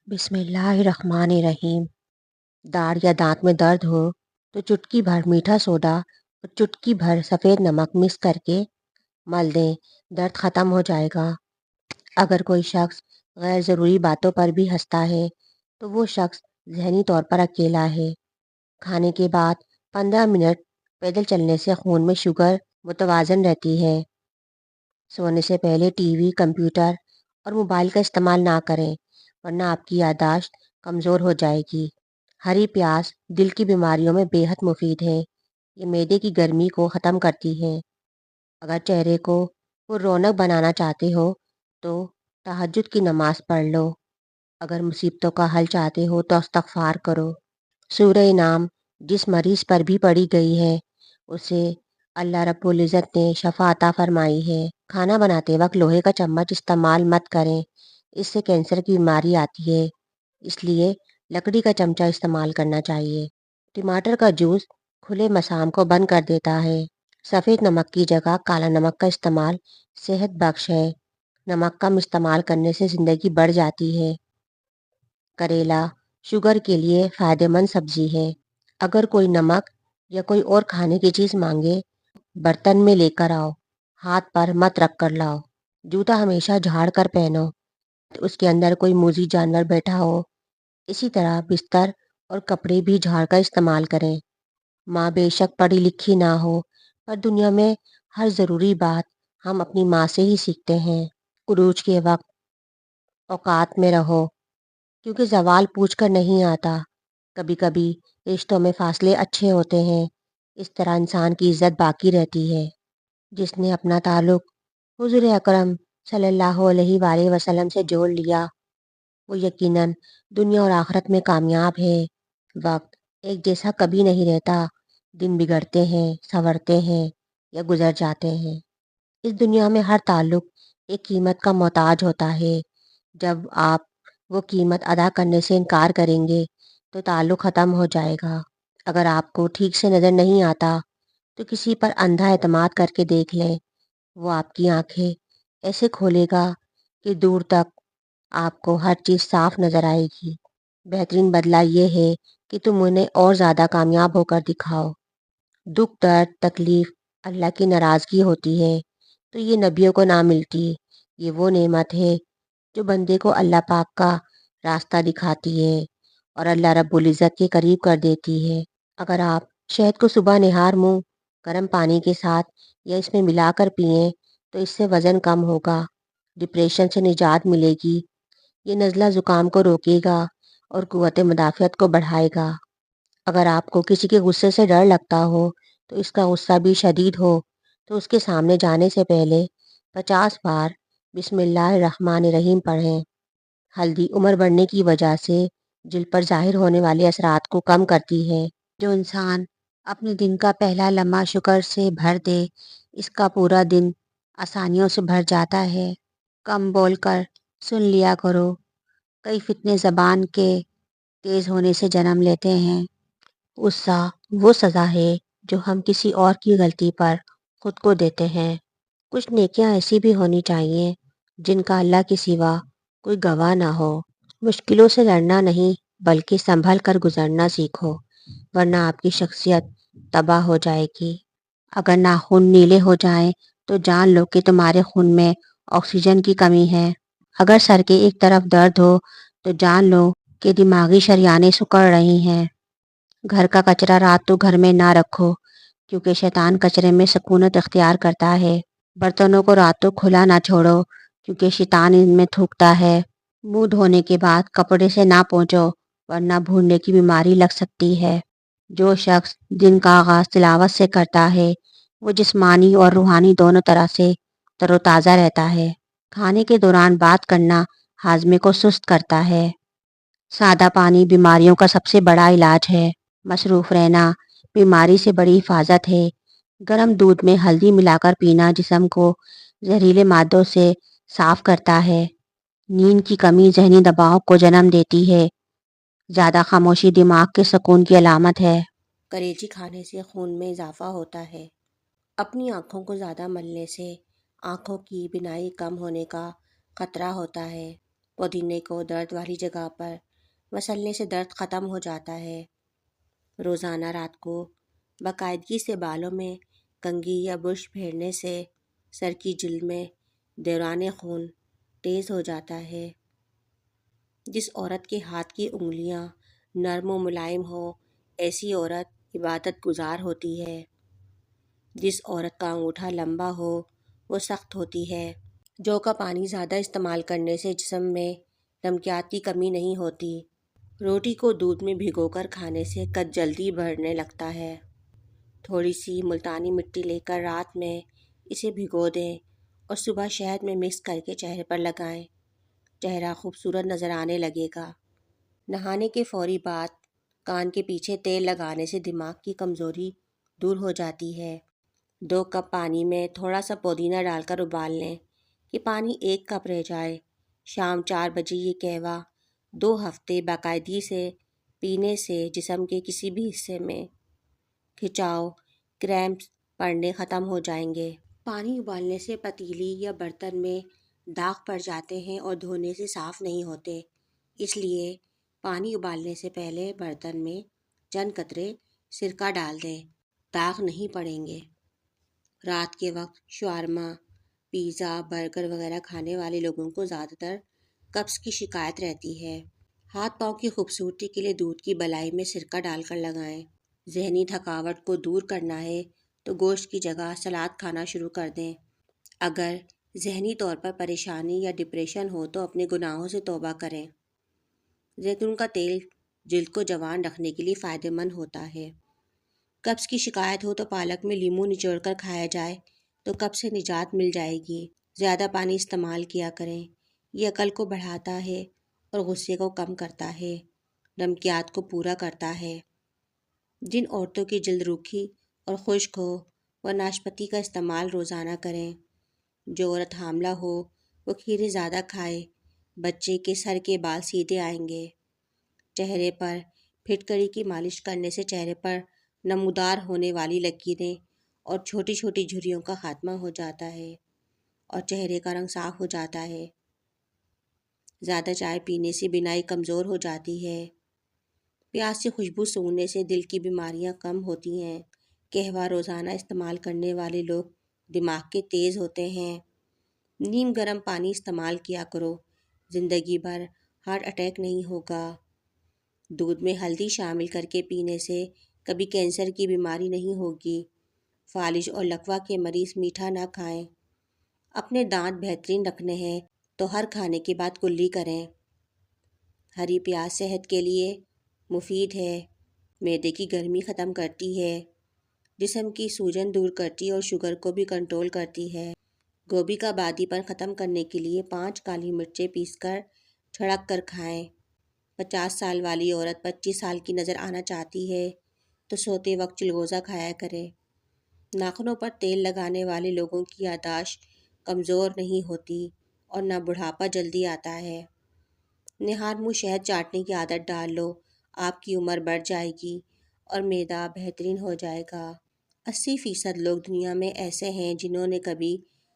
بسم اللہ الرحمن الرحیم۔ داڑھ یا دانت میں درد ہو تو چٹکی بھر میٹھا سوڈا اور چٹکی بھر سفید نمک مکس کر کے مل دیں، درد ختم ہو جائے گا۔ اگر کوئی شخص غیر ضروری باتوں پر بھی ہنستا ہے تو وہ شخص ذہنی طور پر اکیلا ہے۔ کھانے کے بعد 15 منٹ پیدل چلنے سے خون میں شوگر متوازن رہتی ہے۔ سونے سے پہلے ٹی وی، کمپیوٹر اور موبائل کا استعمال نہ کریں ورنہ آپ کی یادداشت کمزور ہو جائے گی۔ ہری پیاز دل کی بیماریوں میں بے حد مفید ہے۔ یہ معدے کی گرمی کو ختم کرتی ہے۔ اگر چہرے کو پر رونق بنانا چاہتے ہو تو تہجد کی نماز پڑھ لو۔ اگر مصیبتوں کا حل چاہتے ہو تو استغفار کرو۔ سورہ نام جس مریض پر بھی پڑھی گئی ہے اسے اللہ رب العزت نے شفا عطا فرمائی ہے۔ کھانا بناتے وقت لوہے کا چمچ استعمال مت کریں، اس سے کینسر کی بیماری آتی ہے، اس لیے لکڑی کا چمچہ استعمال کرنا چاہیے۔ ٹماٹر کا جوس کھلے مسام کو بند کر دیتا ہے۔ سفید نمک کی جگہ کالا نمک کا استعمال صحت بخش ہے۔ نمک کم استعمال کرنے سے زندگی بڑھ جاتی ہے۔ کریلا شوگر کے لیے فائدہ مند سبزی ہے۔ اگر کوئی نمک یا کوئی اور کھانے کی چیز مانگے برتن میں لے کر آؤ، ہاتھ پر مت رکھ کر لاؤ۔ جوتا ہمیشہ جھاڑ کر پہنو، اس کے اندر کوئی موذی جانور بیٹھا ہو۔ اسی طرح بستر اور کپڑے بھی جھاڑ کر استعمال کریں۔ ماں بے شک پڑھی لکھی نہ ہو پر دنیا میں ہر ضروری بات ہم اپنی ماں سے ہی سیکھتے ہیں۔ عروج کے وقت اوقات میں رہو کیونکہ زوال پوچھ کر نہیں آتا۔ کبھی کبھی رشتوں میں فاصلے اچھے ہوتے ہیں، اس طرح انسان کی عزت باقی رہتی ہے۔ جس نے اپنا تعلق حضور اکرم صلی اللہ علیہ وآلہ وسلم سے جوڑ لیا وہ یقیناً دنیا اور آخرت میں کامیاب ہے۔ وقت ایک جیسا کبھی نہیں رہتا، دن بگڑتے ہیں، سنورتے ہیں یا گزر جاتے ہیں۔ اس دنیا میں ہر تعلق ایک قیمت کا محتاج ہوتا ہے۔ جب آپ وہ قیمت ادا کرنے سے انکار کریں گے تو تعلق ختم ہو جائے گا۔ اگر آپ کو ٹھیک سے نظر نہیں آتا تو کسی پر اندھا اعتماد کر کے دیکھ لیں، وہ آپ کی آنکھیں ایسے کھولے گا کہ دور تک آپ کو ہر چیز صاف نظر آئے گی۔ بہترین بدلہ یہ ہے کہ تم انہیں اور زیادہ کامیاب ہو کر دکھاؤ۔ دکھ، درد، تکلیف اللہ کی ناراضگی ہوتی ہے تو یہ نبیوں کو نہ ملتی۔ یہ وہ نعمت ہے جو بندے کو اللہ پاک کا راستہ دکھاتی ہے اور اللہ رب العزت کے قریب کر دیتی ہے۔ اگر آپ شہد کو صبح نہار منہ گرم پانی کے ساتھ یا اس میں ملا کر پئیں تو اس سے وزن کم ہوگا، ڈپریشن سے نجات ملے گی۔ یہ نزلہ زکام کو روکے گا اور قوت مدافعت کو بڑھائے گا۔ اگر آپ کو کسی کے غصے سے ڈر لگتا ہو تو اس کا غصہ بھی شدید ہو تو اس کے سامنے جانے سے پہلے 50 بار بسم اللہ الرحمن الرحیم پڑھیں۔ ہلدی عمر بڑھنے کی وجہ سے جلد پر ظاہر ہونے والے اثرات کو کم کرتی ہے۔ جو انسان اپنے دن کا پہلا لمحہ شکر سے بھر دے اس کا پورا دن آسانیوں سے بھر جاتا ہے۔ کم بول کر سن لیا کرو، کئی فتنے زبان کے تیز ہونے سے جنم لیتے ہیں۔ غصہ وہ سزا ہے جو ہم کسی اور کی غلطی پر خود کو دیتے ہیں۔ کچھ نیکیاں ایسی بھی ہونی چاہیے جن کا اللہ کے سوا کوئی گواہ نہ ہو۔ مشکلوں سے لڑنا نہیں بلکہ سنبھل کر گزرنا سیکھو ورنہ آپ کی شخصیت تباہ ہو جائے گی۔ اگر ناخن نیلے ہو جائیں تو جان لو کہ تمہارے خون میں آکسیجن کی کمی ہے۔ اگر سر کے ایک طرف درد ہو تو جان لو کہ دماغی شریانیں سکڑ رہی ہیں۔ گھر کا کچرا رات تو گھر میں نہ رکھو کیونکہ شیطان کچرے میں سکونت اختیار کرتا ہے۔ برتنوں کو رات تو کھلا نہ چھوڑو کیونکہ شیطان ان میں تھوکتا ہے۔ منہ دھونے کے بعد کپڑے سے نہ پونچھو ورنہ بھوننے کی بیماری لگ سکتی ہے۔ جو شخص دن کا آغاز تلاوت سے کرتا ہے وہ جسمانی اور روحانی دونوں طرح سے تر و تازہ رہتا ہے۔ کھانے کے دوران بات کرنا ہاضمے کو سست کرتا ہے۔ سادہ پانی بیماریوں کا سب سے بڑا علاج ہے۔ مصروف رہنا بیماری سے بڑی حفاظت ہے۔ گرم دودھ میں ہلدی ملا کر پینا جسم کو زہریلے مادوں سے صاف کرتا ہے۔ نیند کی کمی ذہنی دباؤ کو جنم دیتی ہے۔ زیادہ خاموشی دماغ کے سکون کی علامت ہے۔ کلیجی کھانے سے خون میں اضافہ ہوتا ہے۔ اپنی آنکھوں کو زیادہ ملنے سے آنکھوں کی بینائی کم ہونے کا خطرہ ہوتا ہے۔ پودینے کو درد والی جگہ پر مسلنے سے درد ختم ہو جاتا ہے۔ روزانہ رات کو باقاعدگی سے بالوں میں کنگھی یا برش پھیرنے سے سر کی جلد میں دوران خون تیز ہو جاتا ہے۔ جس عورت کے ہاتھ کی انگلیاں نرم و ملائم ہوں، ایسی عورت عبادت گزار ہوتی ہے۔ جس عورت کا انگوٹھا لمبا ہو وہ سخت ہوتی ہے۔ جو کا پانی زیادہ استعمال کرنے سے جسم میں نمکیات کی کمی نہیں ہوتی۔ روٹی کو دودھ میں بھگو کر کھانے سے قد جلدی بڑھنے لگتا ہے۔ تھوڑی سی ملتانی مٹی لے کر رات میں اسے بھگو دیں اور صبح شہد میں مکس کر کے چہرے پر لگائیں۔ چہرہ خوبصورت نظر آنے لگے گا۔ نہانے کے فوری بعد کان کے پیچھے تیل لگانے سے دماغ کی کمزوری دور ہو جاتی ہے۔ 2 کپ پانی میں تھوڑا سا پودینہ ڈال کر ابال لیں کہ پانی 1 کپ رہ جائے۔ شام 4 بجے یہ قہوہ 2 ہفتے باقاعدگی سے پینے سے جسم کے کسی بھی حصے میں کھچاؤ، کریمپس پڑنے ختم ہو جائیں گے۔ پانی ابالنے سے پتیلی یا برتن میں داغ پڑ جاتے ہیں اور دھونے سے صاف نہیں ہوتے، اس لیے پانی ابالنے سے پہلے برتن میں چند قطرے سرکہ ڈال دیں، داغ نہیں پڑیں گے۔ رات کے وقت شاورما، پیزا، برگر وغیرہ کھانے والے لوگوں کو زیادہ تر قبض کی شکایت رہتی ہے۔ ہاتھ پاؤں کی خوبصورتی کے لیے دودھ کی بلائی میں سرکہ ڈال کر لگائیں۔ ذہنی تھکاوٹ کو دور کرنا ہے تو گوشت کی جگہ سلاد کھانا شروع کر دیں۔ اگر ذہنی طور پر پریشانی یا ڈپریشن ہو تو اپنے گناہوں سے توبہ کریں۔ زیتون کا تیل جلد کو جوان رکھنے کے لیے فائدہ مند ہوتا ہے۔ قبض کی شکایت ہو تو پالک میں لیموں نچوڑ کر کھایا جائے تو قبض سے نجات مل جائے گی۔ زیادہ پانی استعمال کیا کریں، یہ عقل کو بڑھاتا ہے اور غصے کو کم کرتا ہے، نمکیات کو پورا کرتا ہے۔ جن عورتوں کی جلد روکھی اور خشک ہو وہ ناشپاتی کا استعمال روزانہ کریں۔ جو عورت حاملہ ہو وہ کھیرے زیادہ کھائے، بچے کے سر کے بال سیدھے آئیں گے۔ چہرے پر پھٹکری کی مالش کرنے سے چہرے پر نمودار ہونے والی لکیریں اور چھوٹی چھوٹی جھریوں کا خاتمہ ہو جاتا ہے اور چہرے کا رنگ صاف ہو جاتا ہے۔ زیادہ چائے پینے سے بینائی کمزور ہو جاتی ہے۔ پیاز سے خوشبو سونگھنے سے دل کی بیماریاں کم ہوتی ہیں۔ قہوہ روزانہ استعمال کرنے والے لوگ دماغ کے تیز ہوتے ہیں۔ نیم گرم پانی استعمال کیا کرو، زندگی بھر ہارٹ اٹیک نہیں ہوگا۔ دودھ میں ہلدی شامل کر کے پینے سے کبھی کینسر کی بیماری نہیں ہوگی۔ فالج اور لکوہ کے مریض میٹھا نہ کھائیں۔ اپنے دانت بہترین رکھنے ہیں تو ہر کھانے کے بعد کلی کریں۔ ہری پیاز صحت کے لیے مفید ہے، معدے کی گرمی ختم کرتی ہے، جسم کی سوجن دور کرتی اور شوگر کو بھی کنٹرول کرتی ہے۔ گوبھی کا بادی پن ختم کرنے کے لیے 5 کالی مرچیں پیس کر چھڑک کر کھائیں۔ 50 سال والی عورت 25 سال کی نظر آنا چاہتی ہے تو سوتے وقت چلگوزہ کھایا کرے۔ ناخنوں پر تیل لگانے والے لوگوں کی یادداشت کمزور نہیں ہوتی اور نہ بڑھاپا جلدی آتا ہے۔ نہار منہ شہد چاٹنے کی عادت ڈال لو، آپ کی عمر بڑھ جائے گی اور معدہ بہترین ہو جائے گا۔ 80% لوگ دنیا میں ایسے ہیں جنہوں نے کبھی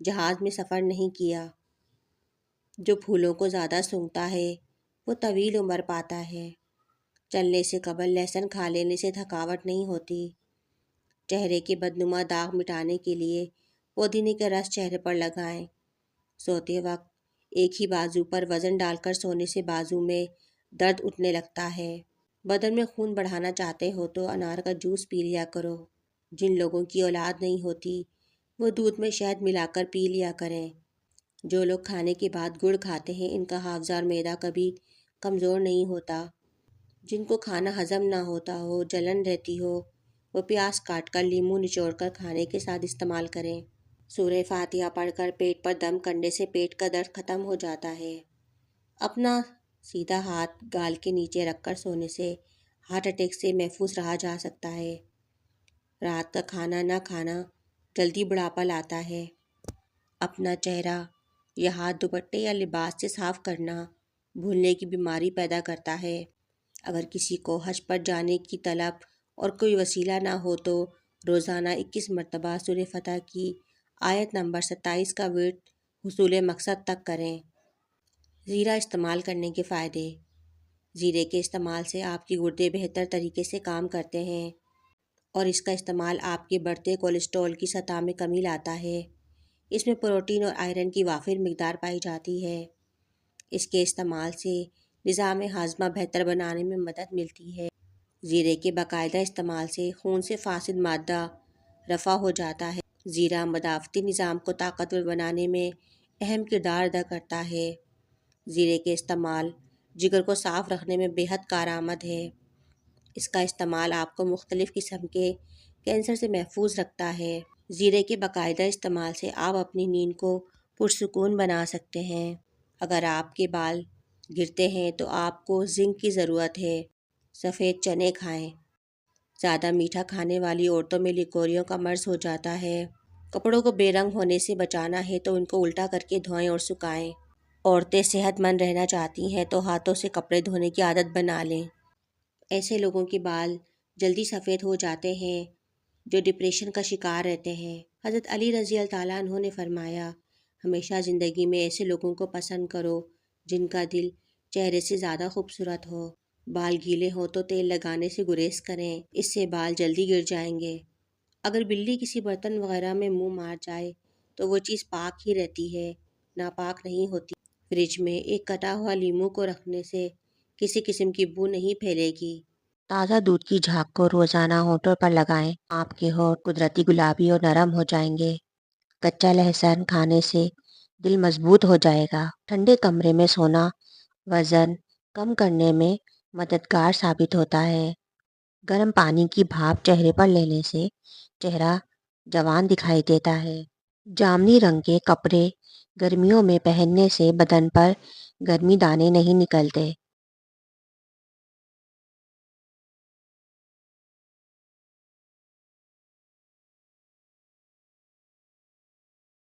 جہاز میں سفر نہیں کیا۔ جو پھولوں کو زیادہ سونگھتا ہے وہ طویل عمر پاتا ہے۔ چلنے سے قبل لہسن کھا لینے سے تھکاوٹ نہیں ہوتی۔ چہرے کے بدنما داغ مٹانے کے لیے پودینے کا رس چہرے پر لگائیں۔ سوتے وقت ایک ہی بازو پر وزن ڈال کر سونے سے بازو میں درد اٹھنے لگتا ہے۔ بدن میں خون بڑھانا چاہتے ہو تو انار کا جوس پی لیا کرو۔ جن لوگوں کی اولاد نہیں ہوتی وہ دودھ میں شہد ملا کر پی لیا کریں۔ جو لوگ کھانے کے بعد گڑ کھاتے ہیں ان کا حافظہ اور معدہ کبھی کمزور نہیں ہوتا۔ جن کو کھانا ہضم نہ ہوتا ہو، جلن رہتی ہو، وہ پیاز کاٹ کر لیموں نچوڑ کر کھانے کے ساتھ استعمال کریں۔ سورہ فاتحہ پڑھ کر پیٹ پر دم کرنے سے پیٹ کا درد ختم ہو جاتا ہے۔ اپنا سیدھا ہاتھ گال کے نیچے رکھ کر سونے سے ہارٹ اٹیک سے محفوظ رہا جا سکتا ہے۔ رات کا کھانا نہ کھانا جلدی بڑھاپا لاتا ہے۔ اپنا چہرہ یا ہاتھ دوپٹے یا لباس سے صاف کرنا بھولنے کی بیماری پیدا کرتا ہے۔ اگر کسی کو حج پر جانے کی طلب اور کوئی وسیلہ نہ ہو تو روزانہ 21 مرتبہ سورہ فتح کی آیت نمبر 27 کا ورد حصول مقصد تک کریں۔ زیرہ استعمال کرنے کے فائدے۔ زیرے کے استعمال سے آپ کے گردے بہتر طریقے سے کام کرتے ہیں اور اس کا استعمال آپ کے بڑھتے کولیسٹرول کی سطح میں کمی لاتا ہے۔ اس میں پروٹین اور آئرن کی وافر مقدار پائی جاتی ہے۔ اس کے استعمال سے نظام ہاضمہ بہتر بنانے میں مدد ملتی ہے۔ زیرے کے باقاعدہ استعمال سے خون سے فاسد مادہ رفع ہو جاتا ہے۔ زیرہ مدافعتی نظام کو طاقتور بنانے میں اہم کردار ادا کرتا ہے۔ زیرے کے استعمال جگر کو صاف رکھنے میں بہت کارآمد ہے۔ اس کا استعمال آپ کو مختلف قسم کے کینسر سے محفوظ رکھتا ہے۔ زیرے کے باقاعدہ استعمال سے آپ اپنی نیند کو پرسکون بنا سکتے ہیں۔ اگر آپ کے بال گرتے ہیں تو آپ کو زنک کی ضرورت ہے۔ سفید چنے کھائیں۔ زیادہ میٹھا کھانے والی عورتوں میں لیکوریوں کا مرض ہو جاتا ہے۔ کپڑوں کو بے رنگ ہونے سے بچانا ہے تو ان کو الٹا کر کے دھوئیں اور سکھائیں۔ عورتیں صحت مند رہنا چاہتی ہیں تو ہاتھوں سے کپڑے دھونے کی عادت بنا لیں۔ ایسے لوگوں کے بال جلدی سفید ہو جاتے ہیں جو ڈپریشن کا شکار رہتے ہیں۔ حضرت علی رضی اللہ تعالیٰ عنہ نے فرمایا، ہمیشہ زندگی میں ایسے لوگوں کو پسند کرو جن کا دل چہرے سے زیادہ خوبصورت ہو۔ بال گیلے ہوں تو تیل لگانے سے گریز کریں، اس سے بال جلدی گر جائیں گے۔ اگر بلی کسی برتن وغیرہ میں منہ مار جائے تو وہ چیز پاک ہی رہتی ہے، ناپاک نہیں ہوتی۔ فریج میں ایک کٹا ہوا لیمو کو رکھنے سے کسی قسم کی بو نہیں پھیلے گی۔ تازہ دودھ کی جھاگ کو روزانہ ہونٹوں پر لگائیں، آپ کے ہونٹ قدرتی گلابی اور نرم ہو جائیں گے۔ کچا لہسن کھانے سے دل مضبوط ہو جائے گا۔ ٹھنڈے کمرے میں سونا وزن کم کرنے میں مددگار ثابت ہوتا ہے۔ گرم پانی کی بھاپ چہرے پر لینے سے چہرہ جوان دکھائی دیتا ہے۔ جامنی رنگ کے کپڑے گرمیوں میں پہننے سے بدن پر گرمی دانے نہیں نکلتے۔